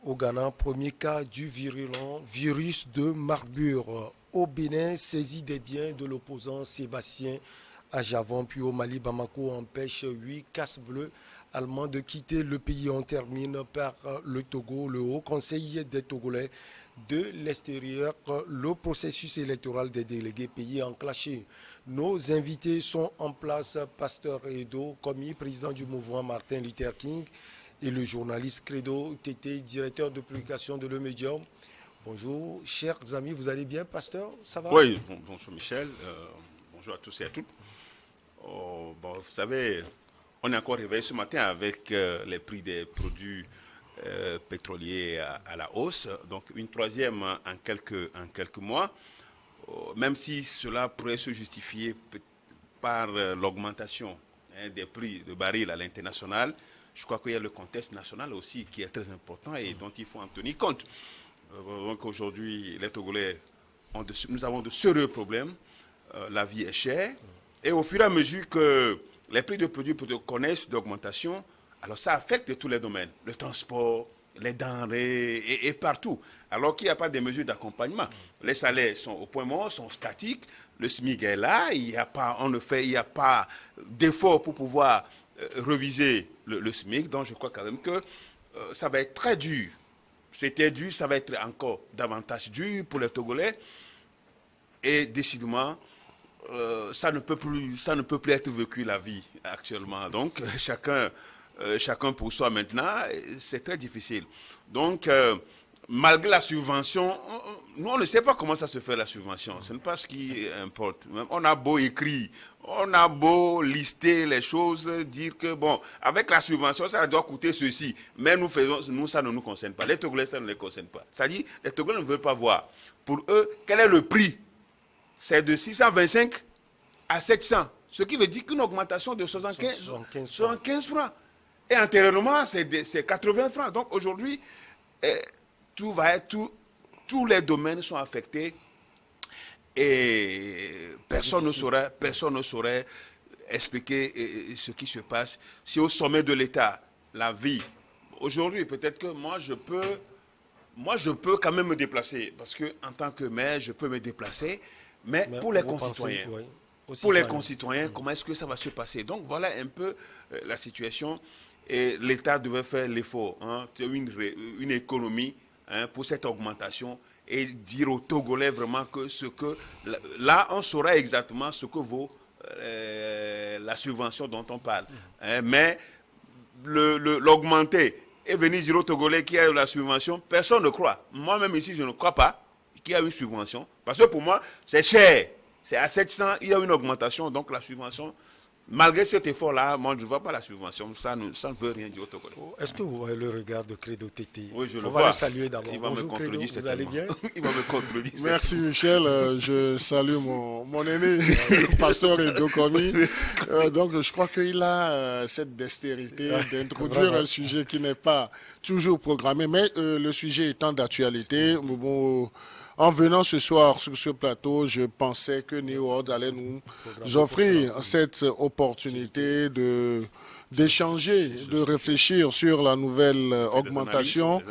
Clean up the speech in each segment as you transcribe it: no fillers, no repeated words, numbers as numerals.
Au Ghana, premier cas du virulent virus de Marburg. Au Bénin, saisie des biens de l'opposant Sébastien Ajavon, puis au Mali, Bamako empêche 8 casse-bleus allemands de quitter le pays. On termine par le Togo, le Haut Conseil des Togolais de l'extérieur, le processus électoral des délégués pays enclenché. Nos invités sont en place, Pasteur Edo Komi, président du mouvement Martin Luther King, et le journaliste Credo Tété, directeur de publication de Le Médium. Bonjour, chers amis, vous allez bien, Pasteur? Ça va? Oui, bonjour Michel, bonjour à tous et à toutes. Vous savez, on est encore réveillé ce matin avec les prix des produits pétroliers à la hausse, donc une troisième en quelques mois, même si cela pourrait se justifier par l'augmentation des prix de baril à l'international. Je crois qu'il y a le contexte national aussi qui est très important et dont il faut en tenir compte. Donc aujourd'hui, les Togolais, nous avons de sérieux problèmes. La vie est chère. Et au fur et à mesure que les prix de produits connaissent d'augmentation, alors ça affecte tous les domaines. Le transport, les denrées et partout. Alors qu'il n'y a pas de mesures d'accompagnement. Les salaires sont au point mort, sont statiques. Le SMIC est là. Il n'y a pas d'effort pour pouvoir reviser le SMIC. Donc je crois quand même que ça va être très dur. C'était dur, ça va être encore davantage dur pour les Togolais. Et décidément, ça ne peut plus être vécu la vie actuellement. Donc chacun pour soi maintenant, c'est très difficile. Donc malgré la subvention, nous on ne sait pas comment ça se fait la subvention. Ce n'est pas ce qui importe. On a beau écrire, on a beau lister les choses, dire que bon, avec la subvention, ça doit coûter ceci. Mais nous, ça ne nous concerne pas. Les Togolais, ça ne les concerne pas. C'est-à-dire, les Togolais ne veulent pas voir. Pour eux, quel est le prix? C'est de 625 à 700. Ce qui veut dire qu'une augmentation de 75 francs. Et antérieurement, c'est 80 francs. Donc aujourd'hui, tous les domaines sont affectés. Et personne ne saurait expliquer ce qui se passe. Si au sommet de l'État, la vie, aujourd'hui, peut-être que moi, je peux quand même me déplacer. Parce qu'en tant que maire, je peux me déplacer. Mais pour les concitoyens, comment est-ce que ça va se passer? Donc voilà un peu la situation. Et l'État devait faire l'effort, une économie pour cette augmentation. Et dire aux Togolais vraiment que là, on saura exactement ce que vaut la subvention dont on parle. Mais l'augmenter et venir dire aux Togolais qu'il y a la subvention, personne ne croit. Moi-même ici, je ne crois pas qu'il y a une subvention. Parce que pour moi, c'est cher. C'est à 700, il y a une augmentation, donc la subvention. Malgré cet effort-là, moi, je ne vois pas la subvention. Ça ne veut rien dire au Togolais. Est-ce que vous voyez le regard de Credo Tété? Oui, je le vois. On va le saluer d'abord. Il va Bonjour, me contredire. Credo, vous allez bien? Il va me contredire. Merci Michel. Je salue mon aîné, le pasteur Edo Komi. Donc je crois qu'il a cette dextérité d'introduire un sujet qui n'est pas toujours programmé, mais le sujet étant d'actualité. En venant ce soir sur ce plateau, je pensais que New World allait nous offrir cette opportunité d'échanger, de réfléchir sur la nouvelle augmentation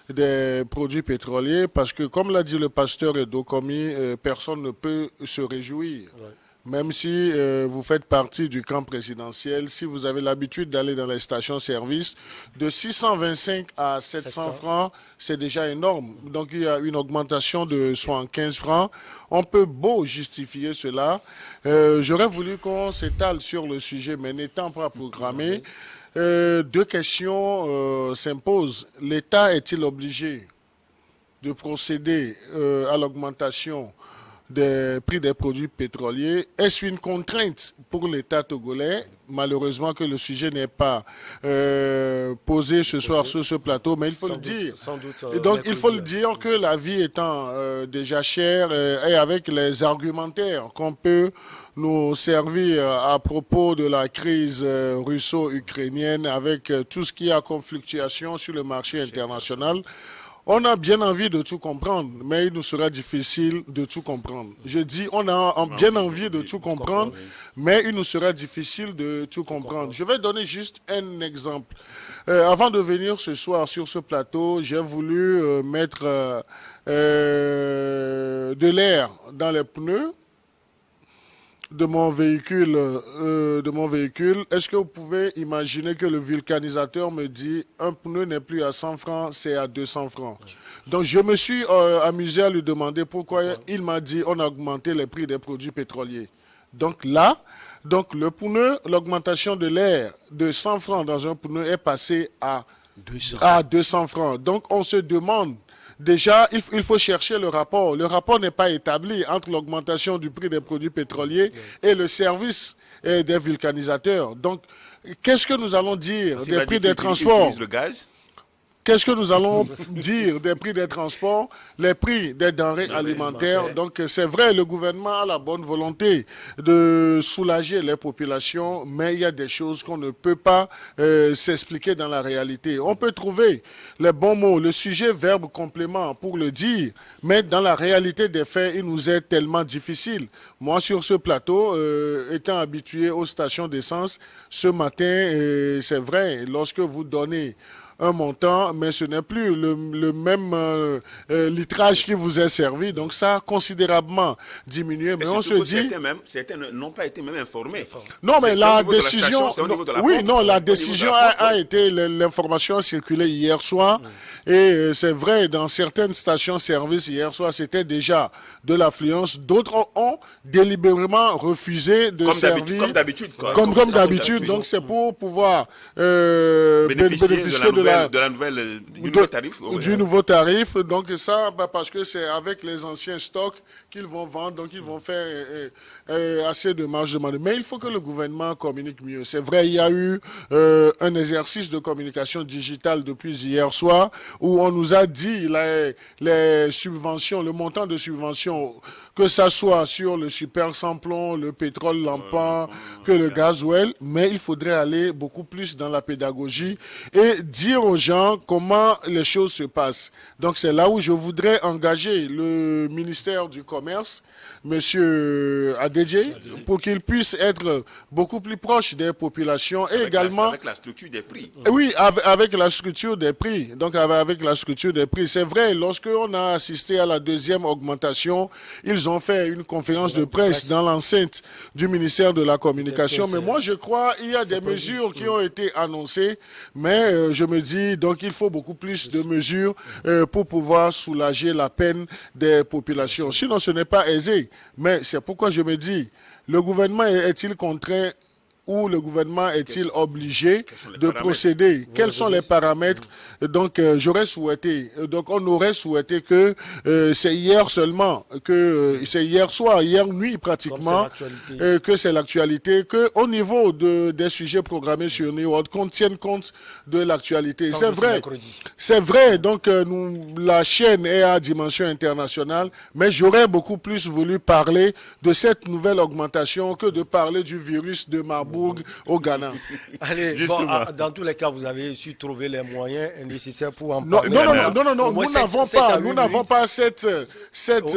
des produits pétroliers, parce que comme l'a dit le pasteur Edo Komi, personne ne peut se réjouir. Ouais. Même si vous faites partie du camp présidentiel, si vous avez l'habitude d'aller dans les stations-service, de 625 à 700 francs, c'est déjà énorme. Donc il y a une augmentation de 75 francs. On peut beau justifier cela. J'aurais voulu qu'on s'étale sur le sujet, mais n'étant pas programmé, deux questions s'imposent. L'État est-il obligé de procéder à l'augmentation des prix des produits pétroliers? Est-ce une contrainte pour l'État togolais? Malheureusement que le sujet n'est pas posé ce soir sur ce plateau, mais il faut le dire. Et donc il faut le dire que la vie étant déjà chère et avec les argumentaires qu'on peut nous servir à propos de la crise russo-ukrainienne avec tout ce qui y a comme fluctuation sur le marché international, on a bien envie de tout comprendre, mais il nous sera difficile de tout comprendre. Je dis, on a bien envie de tout comprendre, mais il nous sera difficile de tout comprendre. Je vais donner juste un exemple. Avant de venir ce soir sur ce plateau, j'ai voulu mettre de l'air dans les pneus de mon véhicule. Est-ce que vous pouvez imaginer que le vulcanisateur me dit un pneu n'est plus à 100 francs, c'est à 200 francs. Donc je me suis amusé à lui demander pourquoi il m'a dit on a augmenté les prix des produits pétroliers. Donc là, le pneu, l'augmentation de l'air de 100 francs dans un pneu est passée à 200 francs. Donc on se demande. Déjà, il faut chercher le rapport. Le rapport n'est pas établi entre l'augmentation du prix des produits pétroliers et le service des vulcanisateurs. Donc, qu'est-ce que nous allons dire des prix des transports? Le gaz. Qu'est-ce que nous allons dire des prix des transports, les prix des denrées alimentaires? Donc, c'est vrai, le gouvernement a la bonne volonté de soulager les populations, mais il y a des choses qu'on ne peut pas s'expliquer dans la réalité. On peut trouver les bons mots, le sujet, verbe, complément pour le dire, mais dans la réalité des faits, il nous est tellement difficile. Moi, sur ce plateau, étant habitué aux stations d'essence, ce matin, c'est vrai, lorsque vous donnez un montant, mais ce n'est plus le même litrage qui vous est servi. Donc ça a considérablement diminué. Mais on se dit... Certains n'ont pas été même informés. Non, mais la décision... Oui, non, la décision a été... L'information a circulé hier soir. Et c'est vrai, dans certaines stations-service hier soir, c'était déjà de l'affluence. D'autres ont délibérément refusé de servir... Comme d'habitude. Comme d'habitude. Donc c'est pour pouvoir bénéficier du nouveau tarif. Donc ça, parce que c'est avec les anciens stocks qu'ils vont vendre, donc ils vont faire assez de marge de manœuvre. Mais il faut que le gouvernement communique mieux. C'est vrai, il y a eu un exercice de communication digitale depuis hier soir où on nous a dit les subventions, le montant de subventions, que ça soit sur le super sans-plomb, le pétrole lampant, que le gasoil, mais il faudrait aller beaucoup plus dans la pédagogie et dire aux gens comment les choses se passent. Donc c'est là où je voudrais engager le ministère du Commerce, Monsieur Adedje, pour qu'il puisse être beaucoup plus proche des populations et également... Avec la structure des prix. Oui, avec la structure des prix. Donc avec la structure des prix. C'est vrai, lorsqu'on a assisté à la deuxième augmentation, ils ont fait une conférence de presse dans l'enceinte du ministère de la Communication. Mais moi, je crois qu'il y a des mesures qui ont été annoncées, mais je me dis, donc il faut beaucoup plus de mesures pour pouvoir soulager la peine des populations. Sinon, ce n'est pas aisé. Mais c'est pourquoi je me dis, le gouvernement est-il contraint ou le gouvernement est-il obligé de procéder? Quels sont les paramètres? Donc, j'aurais souhaité, donc on aurait souhaité que c'est hier seulement, que c'est hier soir, hier nuit pratiquement, que c'est l'actualité, qu'au niveau des sujets programmés sur NEWORLD, qu'on tienne compte de l'actualité. C'est vrai, donc la chaîne est à dimension internationale, mais j'aurais beaucoup plus voulu parler de cette nouvelle augmentation que de parler du virus de Marburg au Ghana. Allez, bon, dans tous les cas, vous avez su trouver les moyens nécessaires pour en parler. Non, nous n'avons pas cette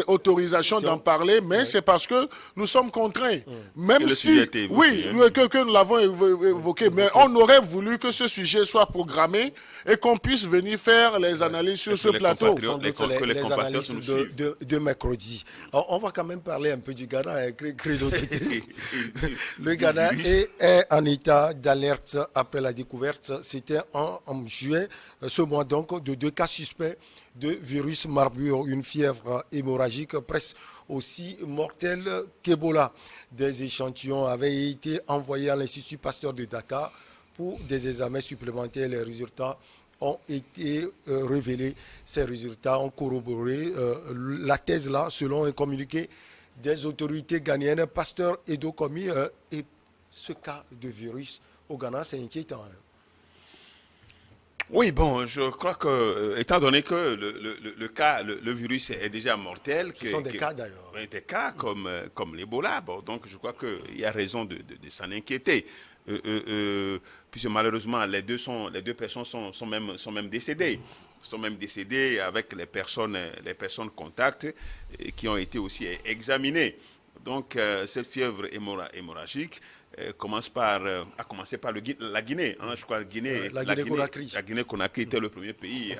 autorisation d'en parler, mais c'est parce que nous sommes contraints. Même si, que nous l'avons évoqué, mais on aurait voulu que ce sujet soit programmé et qu'on puisse venir faire les analyses sur ce plateau. Sans doute les analyses de mercredi. Alors, on va quand même parler un peu du Ghana. Le Ghana est en état d'alerte après la découverte. C'était en juin, ce mois donc, de 2 cas suspects de virus Marburg, une fièvre hémorragique presque aussi mortelle qu'Ebola. Des échantillons avaient été envoyés à l'Institut Pasteur de Dakar pour des examens supplémentaires. Les résultats ont été révélés. Ces résultats ont corroboré la thèse là, selon un communiqué des autorités ghanéennes. Pasteur Edo Komi, et ce cas de virus au Ghana, c'est inquiétant. Oui, bon, je crois que, étant donné que le virus est déjà mortel... Ce sont des cas d'ailleurs. Des cas comme l'Ebola, bon, donc je crois qu'il y a raison de s'en inquiéter. Puisque malheureusement, les deux personnes sont même décédées. Sont même décédées avec les personnes contacts qui ont été aussi examinées. Donc, cette fièvre hémorragique a commencé par la Guinée. Hein, je crois La Guinée-Conakry. La Guinée-Conakry était le premier pays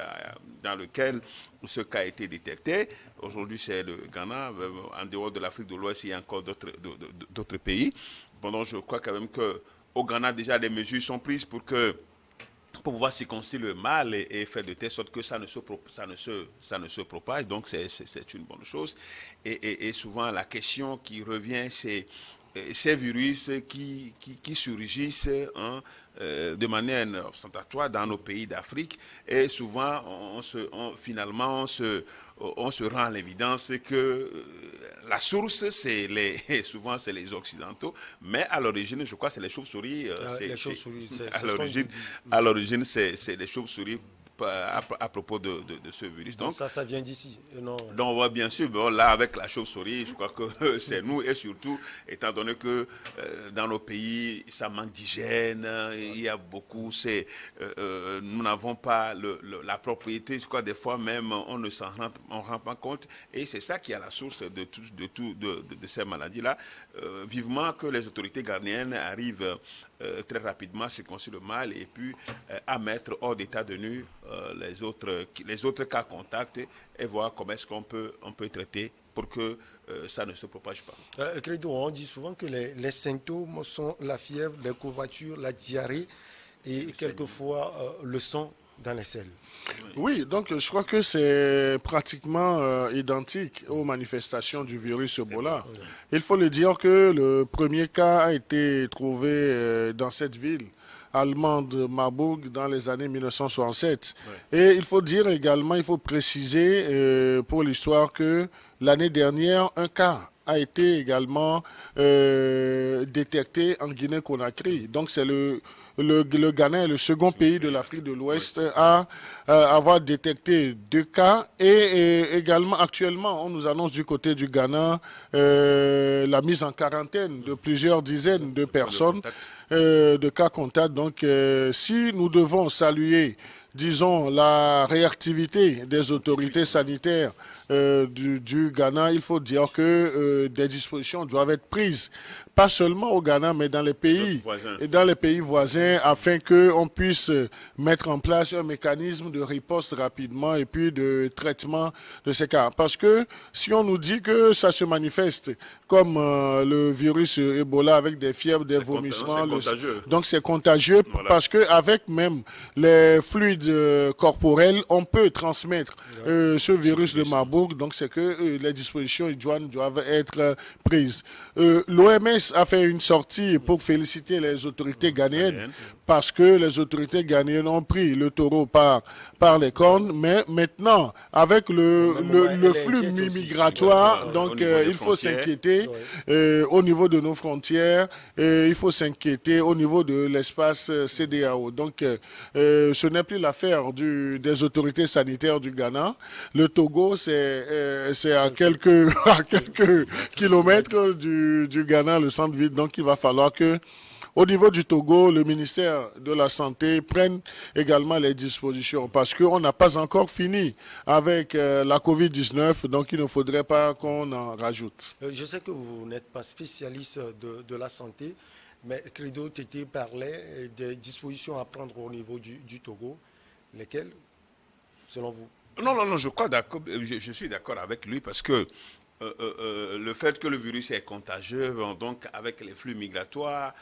dans lequel ce cas a été détecté. Aujourd'hui, c'est le Ghana. En dehors de l'Afrique de l'Ouest, il y a encore d'autres pays. Bon, donc je crois quand même qu'au Ghana, déjà, des mesures sont prises pour pouvoir circonscrire le mal et faire de telle sorte que ça ne se propage. Donc, c'est une bonne chose. Et souvent, la question qui revient, c'est ces virus qui surgissent de manière ostentatoire dans nos pays d'Afrique. Et souvent, finalement, on se rend à l'évidence que la source, souvent, c'est les Occidentaux. Mais à l'origine, je crois que c'est les chauves-souris. Les chauves-souris, à l'origine, c'est les chauves-souris à propos de ce virus. Donc ça vient d'ici. Donc on voit bien sûr, bon, là avec la chauve-souris, je crois que c'est nous, et surtout, étant donné que dans nos pays, ça manque d'hygiène, il y a beaucoup, nous n'avons pas la propriété, je crois des fois même, on ne s'en rend pas compte, et c'est ça qui est à la source de ces maladies-là. Vivement que les autorités ghanéennes arrivent très rapidement à circonscrire le mal et puis à mettre hors d'état de nuit les autres cas contacts et voir comment est-ce qu'on peut traiter pour que ça ne se propage pas. Credo, on dit souvent que les symptômes sont la fièvre, les courbatures, la diarrhée et quelquefois le sang dans les selles. Oui, donc je crois que c'est pratiquement identique aux manifestations du virus Ebola. Il faut le dire que le premier cas a été trouvé dans cette ville allemande Marburg dans les années 1967. Ouais. Et il faut dire également, il faut préciser pour l'histoire que l'année dernière, un cas a été également détecté en Guinée-Conakry. Donc c'est le Ghana est le second pays de l'Afrique de l'Ouest à avoir détecté 2 cas et également actuellement on nous annonce du côté du Ghana la mise en quarantaine de plusieurs dizaines de personnes de cas contacts. Donc si nous devons saluer disons la réactivité des autorités sanitaires du Ghana, il faut dire que des dispositions doivent être prises, pas seulement au Ghana, mais dans les pays voisins, afin qu'on puisse mettre en place un mécanisme de riposte rapidement et puis de traitement de ces cas. Parce que si on nous dit que ça se manifeste comme le virus Ebola avec des fièvres, des vomissements, donc c'est contagieux voilà. Parce qu'avec même les fluides corporels, on peut transmettre ce virus de Marburg. Donc c'est que les dispositions idoines doivent être prises. L'OMS a fait une sortie pour féliciter les autorités ghanéennes parce que les autorités ghanéennes ont pris le taureau par les cornes, mais maintenant avec le flux migratoire, donc il faut s'inquiéter au niveau de nos frontières, il faut s'inquiéter au niveau de l'espace CEDEAO. Donc ce n'est plus l'affaire des autorités sanitaires du Ghana. Le Togo, c'est à quelques kilomètres du Ghana, le centre ville. Donc, il va falloir que, au niveau du Togo, le ministère de la Santé prenne également les dispositions parce qu'on n'a pas encore fini avec la COVID-19. Donc, il ne faudrait pas qu'on en rajoute. Je sais que vous n'êtes pas spécialiste de la santé, mais Credo Tété parlait des dispositions à prendre au niveau du Togo. Lesquelles, selon vous? Non, je suis d'accord avec lui parce que le fait que le virus est contagieux, donc avec les flux migratoires,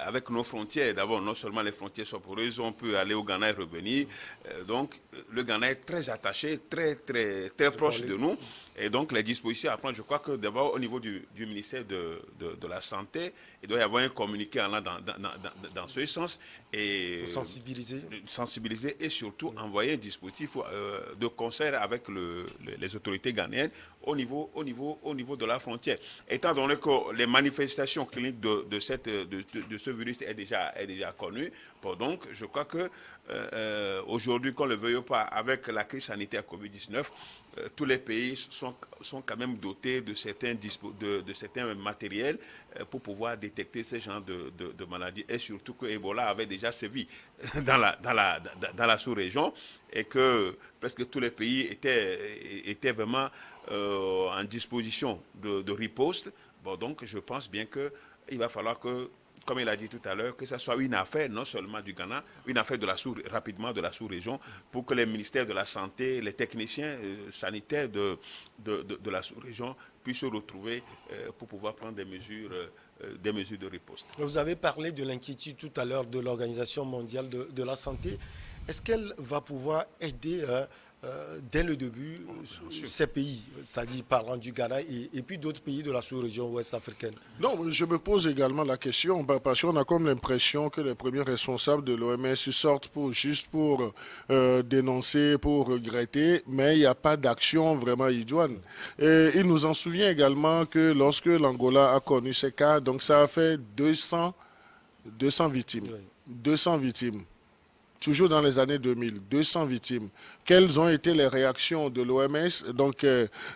avec nos frontières, d'abord non seulement les frontières sont poreuses, on peut aller au Ghana et revenir, donc le Ghana est très attaché, très proche de nous. Et donc, les dispositions à prendre, je crois que d'abord, au niveau du ministère de la Santé, il doit y avoir un communiqué allant dans ce sens. Et sensibiliser et surtout envoyer un dispositif de concert avec les autorités ghanéennes au niveau de la frontière. Étant donné que les manifestations cliniques de ce virus est déjà connues, bon, donc je crois que aujourd'hui, qu'on ne le veuille pas, avec la crise sanitaire Covid-19, tous les pays sont quand même dotés de certains matériels pour pouvoir détecter ce genre de maladies. Et surtout que Ebola avait déjà sévi dans la sous-région et que presque tous les pays étaient vraiment en disposition de riposte. Bon, donc je pense bien qu'il va falloir qu'on comme il a dit tout à l'heure, que ce soit une affaire non seulement du Ghana, une affaire rapidement de la sous-région, pour que les ministères de la Santé, les techniciens sanitaires de la sous-région puissent se retrouver pour pouvoir prendre des mesures de riposte. Vous avez parlé de l'inquiétude tout à l'heure de l'Organisation mondiale de la santé. Est-ce qu'elle va pouvoir aider dès le début ces pays, c'est-à-dire parlant du Ghana et puis d'autres pays de la sous-région ouest africaine? Non, je me pose également la question, parce qu'on a comme l'impression que les premiers responsables de l'OMS sortent juste pour dénoncer, pour regretter, mais il n'y a pas d'action vraiment idoine. Et il nous en souvient également que lorsque l'Angola a connu ces cas, donc ça a fait 200 victimes. Oui. 200 victimes. Toujours dans les années 2000, 200 victimes. Quelles ont été les réactions de l'OMS? Donc,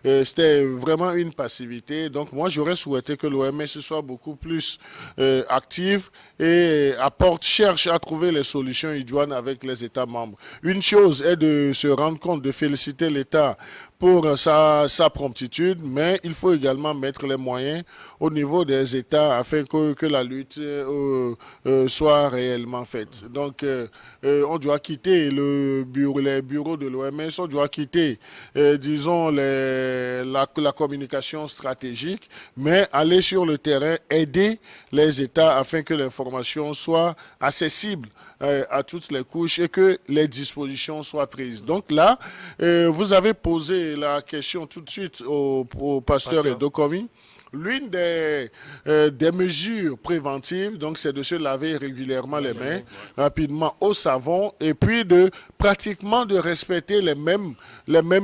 c'était vraiment une passivité. Donc, moi, j'aurais souhaité que l'OMS soit beaucoup plus active et cherche à trouver les solutions idoines avec les États membres. Une chose est de se rendre compte, de féliciter l'État pour sa promptitude, mais il faut également mettre les moyens au niveau des États afin que la lutte soit réellement faite. Donc, on doit quitter les bureaux de l'OMS, on doit quitter, disons, la communication stratégique, mais aller sur le terrain, aider les États afin que l'information soit accessible à toutes les couches et que les dispositions soient prises. Donc là, vous avez posé la question tout de suite au pasteur Edokomi. L'une des mesures préventives, donc, c'est de se laver régulièrement les mains, rapidement au savon, et puis pratiquement de respecter les mêmes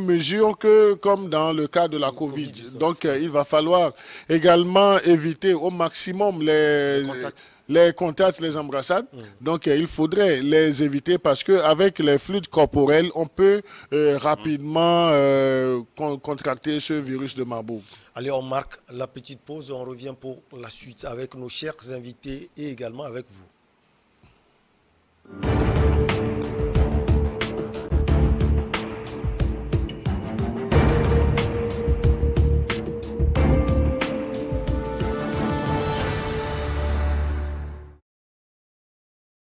mesures que comme dans le cas de la Covid. Donc, il va falloir également éviter au maximum les contacts, les embrassades. Donc, il faudrait les éviter parce qu'avec les fluides corporels, on peut rapidement contracter ce virus de Marburg. Allez, on marque la petite pause. On revient pour la suite avec nos chers invités et également avec vous.